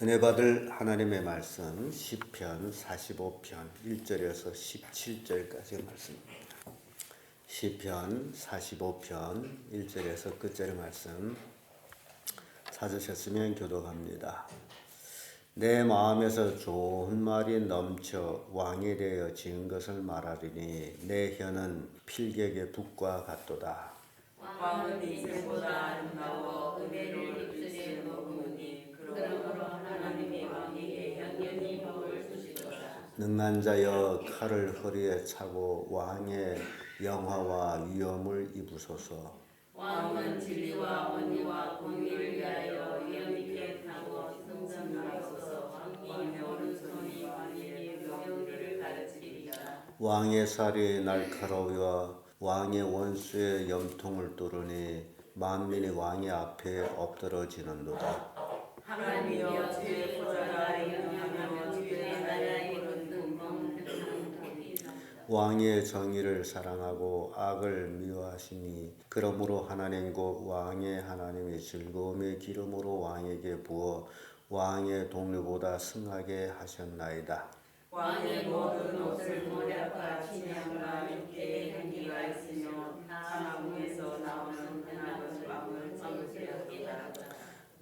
은혜 받을 하나님의 말씀 시편 45편 1절에서 17절까지의 말씀입니다. 시편 45편 1절에서 끝절의 말씀 찾으셨으면 교독합니다. 내 마음에서 좋은 말이 넘쳐 왕에 대하여 지은 것을 말하리니 내 혀는 필객의 붓과 같도다. 왕은 이새보다 아름다워 은혜를 입술에 머무르니 그러므로 하나님이 왕에게 영원히 복을 주시도다. 능한 자여 칼을 허리에 차고 왕의 영화와 위엄을 입으소서. 왕은 진리와 언니와 공의를 위하여 위엄있게 타고 승전하소서. 왕의 오른손이 왕에게 명령을 가르치리라. 왕의 살이 날카로워 왕의 원수의 염통을 뚫으니 만민이 왕의 앞에 엎드러지는도다. 하나님이여 주의 보좌가 영영하며 주의 나라의 이루는 평강하리이다. 왕의 정의를 사랑하고 악을 미워하시니 그러므로 하나님과 왕의 하나님이 즐거움의 기름으로 왕에게 부어 왕의 동료보다 승하게 하셨나이다. 왕의 모든 옷을 모략과 진양과 육계의 향기가 있으며 자마궁에서 나오는 은하던 빵을 참으시었다.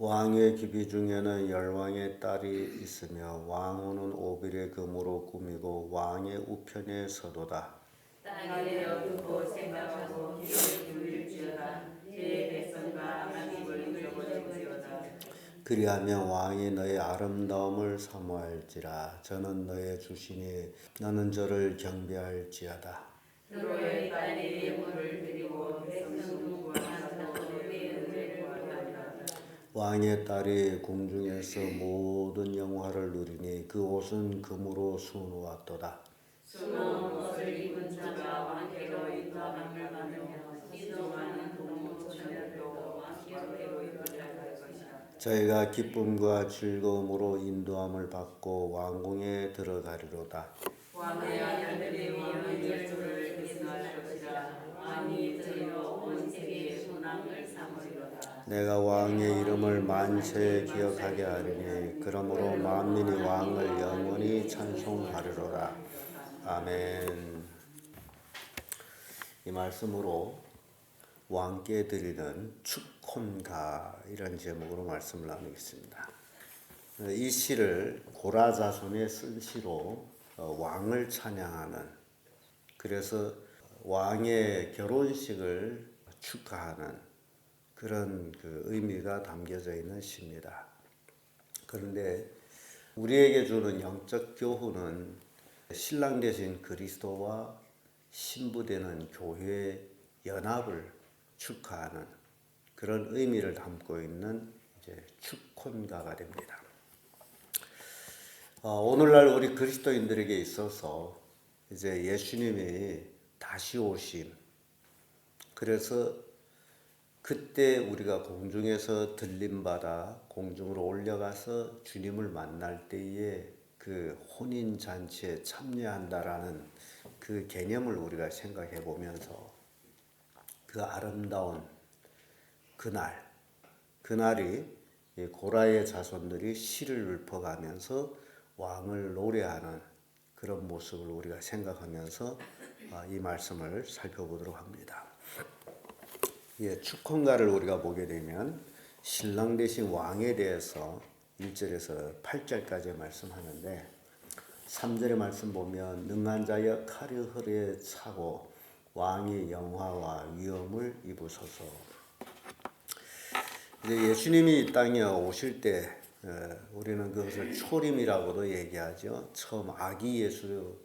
왕의 기비 중에는 열왕의 딸이 있으며 왕후는 오빌의 금으로 꾸미고 왕의 우편에 서도다. 땅에 어두고 생각하고 귀를 기울일지어다. 제 백성과 안식을 잃어버릴지어다. 그리하면 왕이 너의 아름다움을 사모할지라. 저는 너의 주시니 너는 저를 경배할지어다. 너의 딸이 예물을 드리고 백성 구원하사 너의 은혜를 구하리라. 왕의 딸이 궁중에서 모든 영화를 누리니 그 옷은 금으로 수놓았도다. 수놓은 옷을 입은 자가 왕께로 인도함을 받으며 시종하는 동무처녀도 왕께로 인도할 것이다. 저희가 기쁨과 즐거움으로 인도함을 받고 왕궁에 들어가리로다. 왕의 아들들이 왕의 열조를 계승할 것이라. 왕이 저희로 온 세계의 소망을 삼으리로다. 내가 왕의 이름을 만세에 기억하게 하리니 그러므로 만민이 왕을 영원히 찬송하리로다. 아멘. 이 말씀으로 왕께 드리는 축혼가 이런 제목으로 말씀을 나누겠습니다. 이 시를 고라 자손의 쓴 시로 왕을 찬양하는, 그래서 왕의 결혼식을 축하하는 그런 의미가 담겨져 있는 시입니다. 그런데 우리에게 주는 영적 교훈은 신랑 되신 그리스도와 신부 되는 교회의 연합을 축하하는 그런 의미를 담고 있는 축혼가가 됩니다. 오늘날 우리 그리스도인들에게 있어서 이제 예수님이 다시 오심, 그래서 그때 우리가 공중에서 들림받아 공중으로 올라가서 주님을 만날 때에 그 혼인잔치에 참여한다라는 그 개념을 우리가 생각해 보면서 그 아름다운 그날이 고라의 자손들이 시를 읊어가면서 왕을 노래하는 그런 모습을 우리가 생각하면서 이 말씀을 살펴보도록 합니다. 축혼가를 우리가 보게 되면 신랑 되신 왕에 대해서 1절에서 8절까지 말씀하는데 3절의 말씀 보면 능한 자여 칼이 허리에 차고 왕의 영화와 위엄을 입으소서. 이제 예수님이 이 땅에 오실 때 우리는 그것을 초림이라고도 얘기하죠. 처음 아기 예수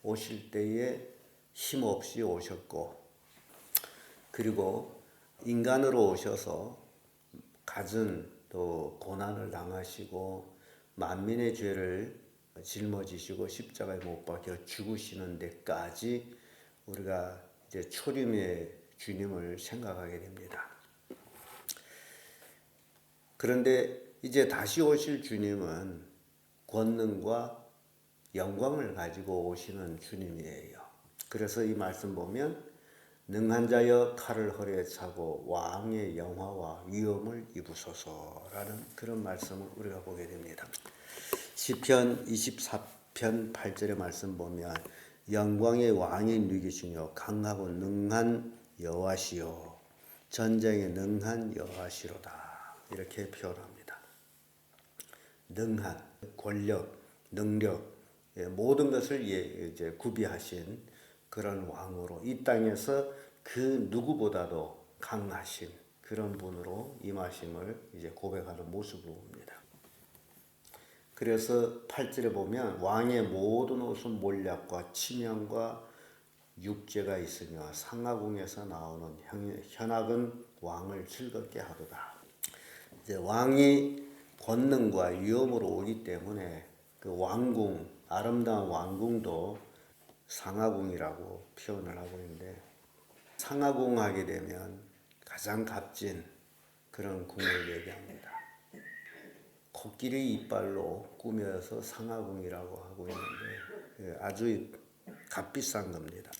오실 때에 힘없이 오셨고, 그리고 인간으로 오셔서 갖은 또 고난을 당하시고 만민의 죄를 짊어지시고 십자가에 못 박혀 죽으시는 데까지 우리가 이제 초림의 주님을 생각하게 됩니다. 그런데 이제 다시 오실 주님은 권능과 영광을 가지고 오시는 주님이에요. 그래서 이 말씀 보면 능한 자여 칼을 허리에 차고 왕의 영화와 위엄을 입으소서라는 그런 말씀을 우리가 보게 됩니다. 시편 24편 8절의 말씀 보면 영광의 왕이 누구시뇨 강하고 능한 여호와시요 전쟁에 능한 여호와시로다 이렇게 표현합니다. 능한 권력, 능력 모든 것을 이제 구비하신 그런 왕으로 이 땅에서 그 누구보다도 강하신 그런 분으로 임하심을 이제 고백하는 모습을 봅니다. 그래서 8절에 보면 왕의 모든 옷은 몰약과 치명과 육재가 있으며 상하궁에서 나오는 현악은 왕을 즐겁게 하도다. 이제 왕이 권능과 위엄으로 오기 때문에 그 왕궁, 아름다운 왕궁도 상하궁이라고 표현을 하고 있는데 상하궁 하게 되면 가장 값진 그런 궁을 얘기합니다. 코끼리 이빨로 꾸며서 상하궁이라고 하고 있는데 아주 값비싼 겁니다.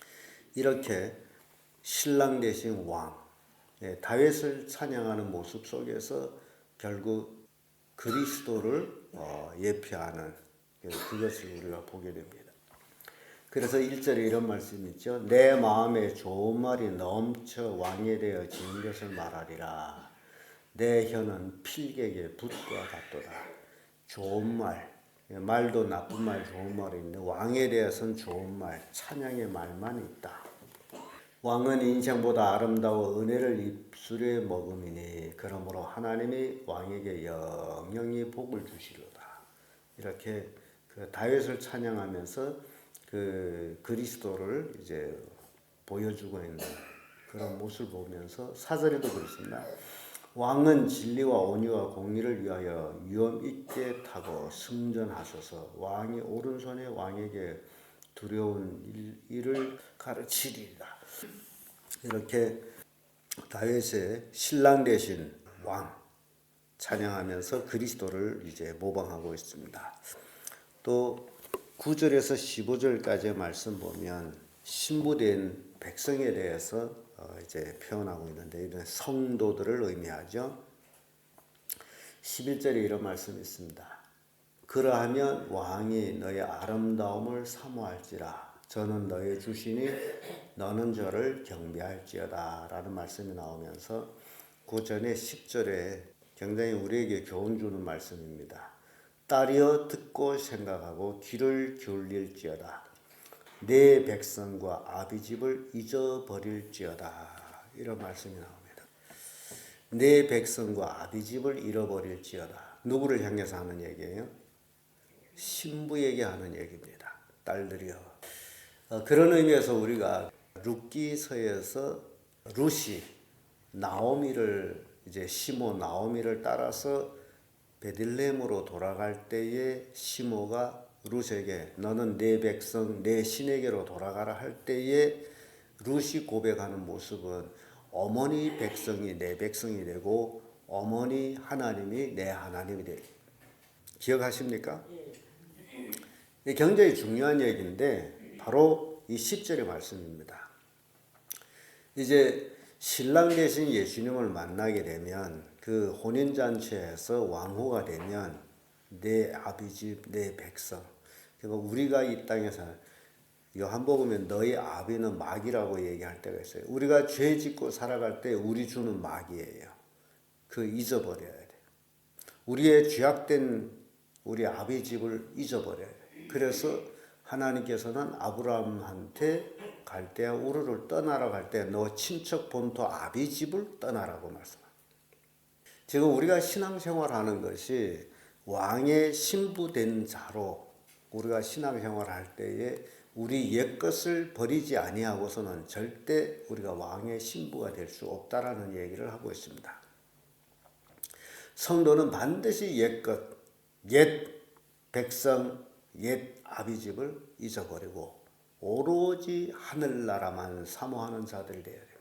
이렇게 신랑 되신 왕, 다윗을 찬양하는 모습 속에서 결국 그리스도를 예표하는 그것을 우리가 보게 됩니다. 그래서 1절에 이런 말씀이 있죠. 내 마음에 좋은 말이 넘쳐 왕에 대하여 지은 것을 말하리라. 내 혀는 필객의 붓과 같도다. 좋은 말, 말도 나쁜 말, 좋은 말이 있는데 왕에 대해서는 좋은 말, 찬양의 말만 있다. 왕은 인생보다 아름다워 은혜를 입술에 머금이니 그러므로 하나님이 왕에게 영영히 복을 주시리로다. 이렇게 그 다윗을 찬양하면서 그 그리스도를 이제 보여주고 있는 그런 모습을 보면서 4절에도 그렇습니다. 왕은 진리와 온유와 공의를 위하여 위엄 있게 타고 승전하소서. 왕이 오른손에 왕에게 두려운 일을 가르치리라. 이렇게 다윗의 신랑 되신 왕 찬양하면서 그리스도를 이제 모방하고 있습니다. 또 9절에서 15절까지의 말씀 보면 신부된 백성에 대해서 이제 표현하고 있는데 이런 성도들을 의미하죠. 11절에 이런 말씀이 있습니다. 그러하면 왕이 너의 아름다움을 사모할지라 저는 너의 주시니 너는 저를 경배할지어다 라는 말씀이 나오면서 그 전에 10절에 굉장히 우리에게 교훈 주는 말씀입니다. 딸이여 듣고 생각하고 귀를 기울일지어다. 내 백성과 아비집을 잊어버릴지어다. 이런 말씀이 나옵니다. 내 백성과 아비집을 잃어버릴지어다. 누구를 향해서 하는 얘기예요? 신부에게 하는 얘기입니다. 딸들이여. 그런 의미에서 우리가 룻기서에서 룻이 나오미를 이제 시모 나오미를 따라서 베들레헴으로 돌아갈 때에 시모가 룻에게 너는 내 백성 내 신에게로 돌아가라 할 때에 룻이 고백하는 모습은 어머니 백성이 내 백성이 되고 어머니 하나님이 내 하나님이 되고 기억하십니까? 이 굉장히 중요한 얘기인데 바로 이 10절의 말씀입니다. 이제 신랑 되신 예수님을 만나게 되면 그 혼인잔치에서 왕후가 되면 내 아비집 내 백성 그러니까 우리가 이 땅에서 요한복음에 너희 아비는 마귀라고 얘기할 때가 있어요. 우리가 죄 짓고 살아갈 때 우리 주는 마귀예요. 그 잊어버려야 돼요. 우리의 죄악된 우리 아비 집을 잊어버려야 돼요. 그래서 하나님께서는 아브라함한테 갈대아 우르를 떠나러 갈 때 너 친척 본토 아비 집을 떠나라고 말씀합니다. 지금 우리가 신앙생활하는 것이 왕의 신부된 자로 우리가 신앙생활할 때에 우리 옛것을 버리지 아니하고서는 절대 우리가 왕의 신부가 될 수 없다라는 얘기를 하고 있습니다. 성도는 반드시 옛것, 옛 백성, 옛 아비집을 잊어버리고 오로지 하늘나라만 사모하는 자들이 되어야 돼요.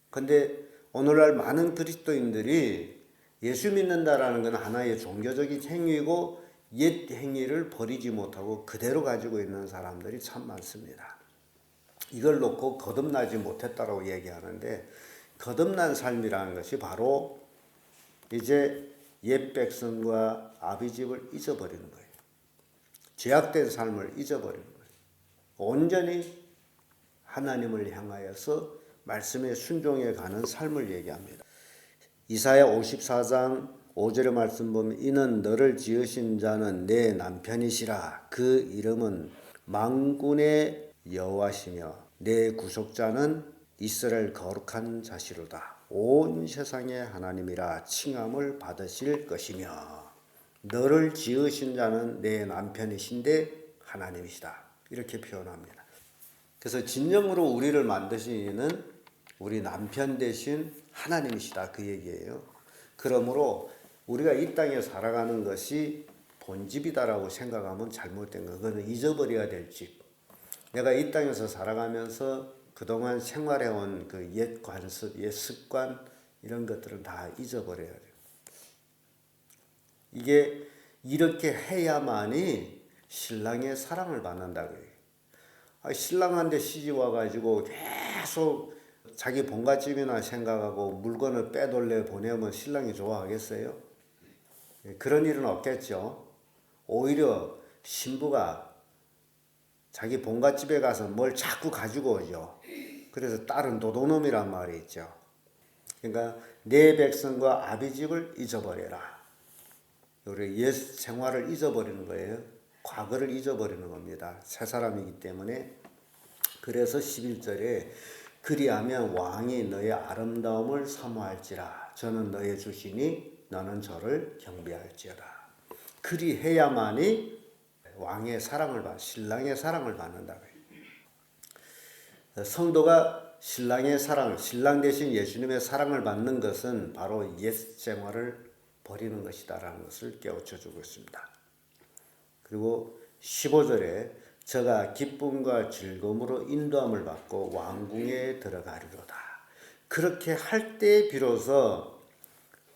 근데 오늘날 많은 그리스도인들이 예수 믿는다라는 건 하나의 종교적인 행위고 옛 행위를 버리지 못하고 그대로 가지고 있는 사람들이 참 많습니다. 이걸 놓고 거듭나지 못했다라고 얘기하는데, 거듭난 삶이라는 것이 바로 이제 옛 백성과 아비집을 잊어버리는 거예요. 죄악된 삶을 잊어버리는 거예요. 온전히 하나님을 향하여서 말씀에 순종해 가는 삶을 얘기합니다. 이사야 54장 5절의 말씀 보면 이는 너를 지으신 자는 내 남편이시라. 그 이름은 만군의 여호와시며 내 구속자는 이스라엘 거룩한 자시로다. 온 세상의 하나님이라 칭함을 받으실 것이며 너를 지으신 자는 내 남편이신데 하나님이시다. 이렇게 표현합니다. 그래서 진정으로 우리를 만드신 이는 우리 남편 대신 하나님이시다, 그 얘기예요. 그러므로 우리가 이 땅에 살아가는 것이 본집이다라고 생각하면 잘못된 거. 그거는 잊어버려야 될 집. 내가 이 땅에서 살아가면서 그동안 생활해온 그 옛 관습, 옛 습관 이런 것들은 다 잊어버려야 돼요. 이게 이렇게 해야만이 신랑의 사랑을 받는다고요. 신랑한테 시집 와가지고 계속 자기 본갓집이나 생각하고 물건을 빼돌려 보내면 신랑이 좋아하겠어요? 그런 일은 없겠죠. 오히려 신부가 자기 본갓집에 가서 뭘 자꾸 가지고 오죠. 그래서 딸은 도둑놈이란 말이 있죠. 그러니까 내 백성과 아비집을 잊어버려라. 우리 옛 생활을 잊어버리는 거예요. 과거를 잊어버리는 겁니다. 새 사람이기 때문에. 그래서 11절에 그리하면 왕이 너의 아름다움을 사모할지라. 저는 너의 주시니 너는 저를 경배할지어다. 그리해야만이 왕의 사랑을 받, 신랑의 사랑을 받는다고요. 성도가 신랑의 사랑, 신랑 대신 예수님의 사랑을 받는 것은 바로 옛 생활을 버리는 것이다라는 것을 깨우쳐 주고 있습니다. 그리고 15절에 저가 기쁨과 즐거움으로 인도함을 받고 왕궁에 들어가리로다. 그렇게 할 때 비로소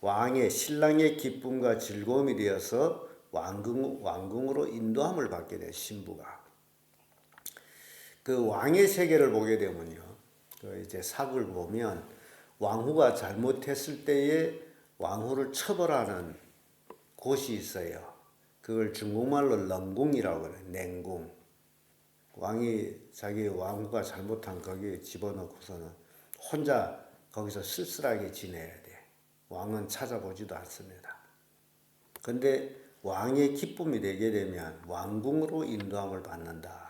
왕의 신랑의 기쁨과 즐거움이 되어서 왕궁으로 인도함을 받게 된 신부가. 그 왕의 세계를 보게 되면요, 이제 사극을 보면 왕후가 잘못했을 때에 왕후를 처벌하는 곳이 있어요. 그걸 중국말로 렁궁이라고 그래요. 냉궁. 왕이 자기 왕후가 잘못한 거기에 집어넣고서는 혼자 거기서 쓸쓸하게 지내야 돼. 왕은 찾아보지도 않습니다. 근데 왕의 기쁨이 되게 되면 왕궁으로 인도함을 받는다.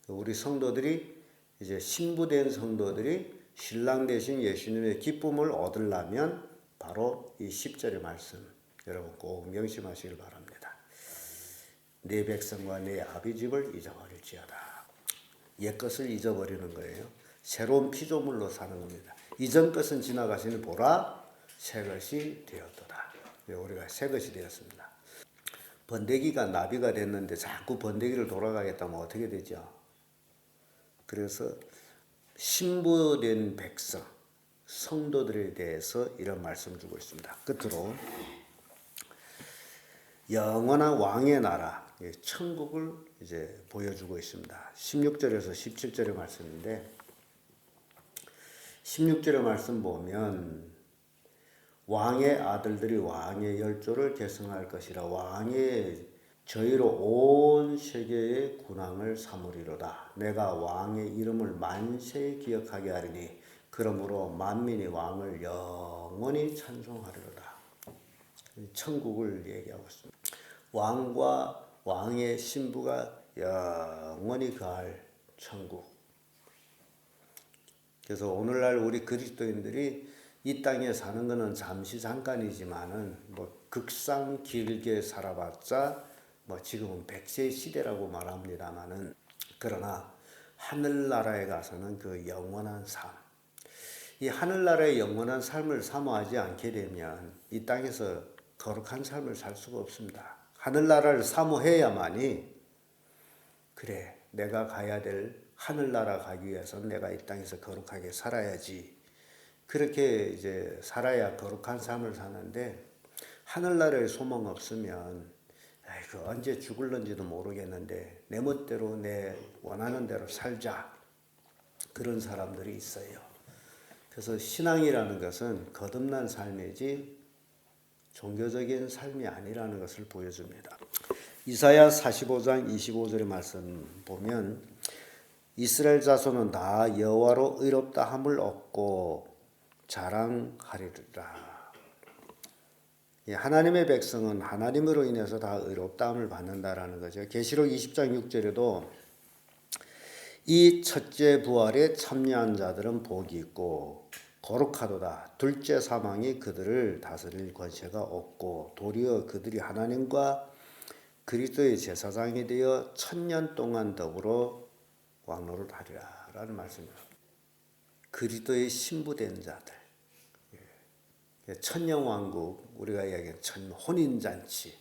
우리 성도들이 이제 신부된 성도들이 신랑 대신 예수님의 기쁨을 얻으려면 바로 이 10절의 말씀 여러분 꼭 명심하시길 바랍니다. 내 백성과 내 아비집을 잊어버릴지어다. 옛것을 잊어버리는 거예요. 새로운 피조물로 사는 겁니다. 이전 것은 지나가시니 보라 새것이 되었도다. 우리가 새것이 되었습니다. 번데기가 나비가 됐는데 자꾸 번데기를 돌아가겠다면 어떻게 되죠? 그래서 신부된 백성, 성도들에 대해서 이런 말씀 주고 있습니다. 끝으로 영원한 왕의 나라, 천국을 이제 보여주고 있습니다. 16절에서 17절의 말씀인데 16절의 말씀 보면 왕의 아들들이 왕의 열조를 계승할 것이라. 왕의 저희로 온 세계의 군왕을 삼으리로다. 내가 왕의 이름을 만세에 기억하게 하리니 그러므로 만민이 왕을 영원히 찬송하리로다. 천국을 얘기하고 있습니다. 왕과 왕의 신부가 영원히 가할 천국. 그래서 오늘날 우리 그리스도인들이 이 땅에 사는 것은 잠시 잠깐이지만은 뭐 극상 길게 살아봤자 뭐 지금은 100세 시대라고 말합니다만은 그러나 하늘나라에 가서는 그 영원한 삶, 이 하늘나라의 영원한 삶을 사모하지 않게 되면 이 땅에서 거룩한 삶을 살 수가 없습니다. 하늘나라를 사모해야만이 그래 내가 가야 될 하늘나라 가기 위해서는 내가 이 땅에서 거룩하게 살아야지. 그렇게 이제 살아야 거룩한 삶을 사는데 하늘나라에 소망 없으면 아이고 언제 죽을런지도 모르겠는데 내 멋대로 내 원하는 대로 살자. 그런 사람들이 있어요. 그래서 신앙이라는 것은 거듭난 삶이지 종교적인 삶이 아니라는 것을 보여줍니다. 이사야 45장 25절의 말씀 보면 이스라엘 자손은 다 여호와로 의롭다함을 얻고 자랑하리라. 하나님의 백성은 하나님으로 인해서 다 의롭다함을 받는다라는 거죠. 계시록 20장 6절에도 이 첫째 부활에 참여한 자들은 복이 있고 거룩하도다. 둘째 사망이 그들을 다스릴 권세가 없고 도리어 그들이 하나님과 그리스도의 제사장이 되어 1000년 동안 더불어 왕노를 하리라 라는 말씀입니다. 그리스도의 신부된 자들, 천년왕국, 우리가 이야기하는 혼인잔치,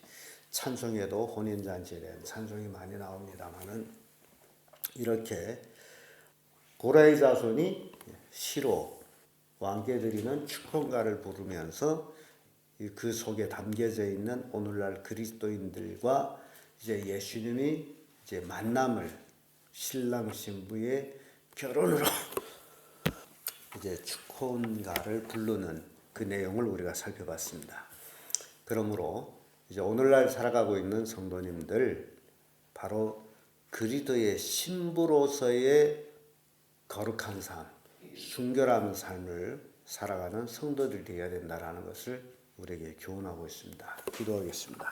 찬송에도 혼인잔치에 대한 찬송이 많이 나옵니다마는 이렇게 고라의 자손이 시로 왕께 드리는 축원가를 부르면서 그 속에 담겨져 있는 오늘날 그리스도인들과 이제 예수님이 이제 만남을 신랑 신부의 결혼으로 이제 축원가를 부르는 그 내용을 우리가 살펴봤습니다. 그러므로 이제 오늘날 살아가고 있는 성도님들 바로 그리스도의 신부로서의 거룩한 삶, 순결한 삶을 살아가는 성도들이 되어야 된다라는 것을 우리에게 교훈하고 있습니다. 기도하겠습니다.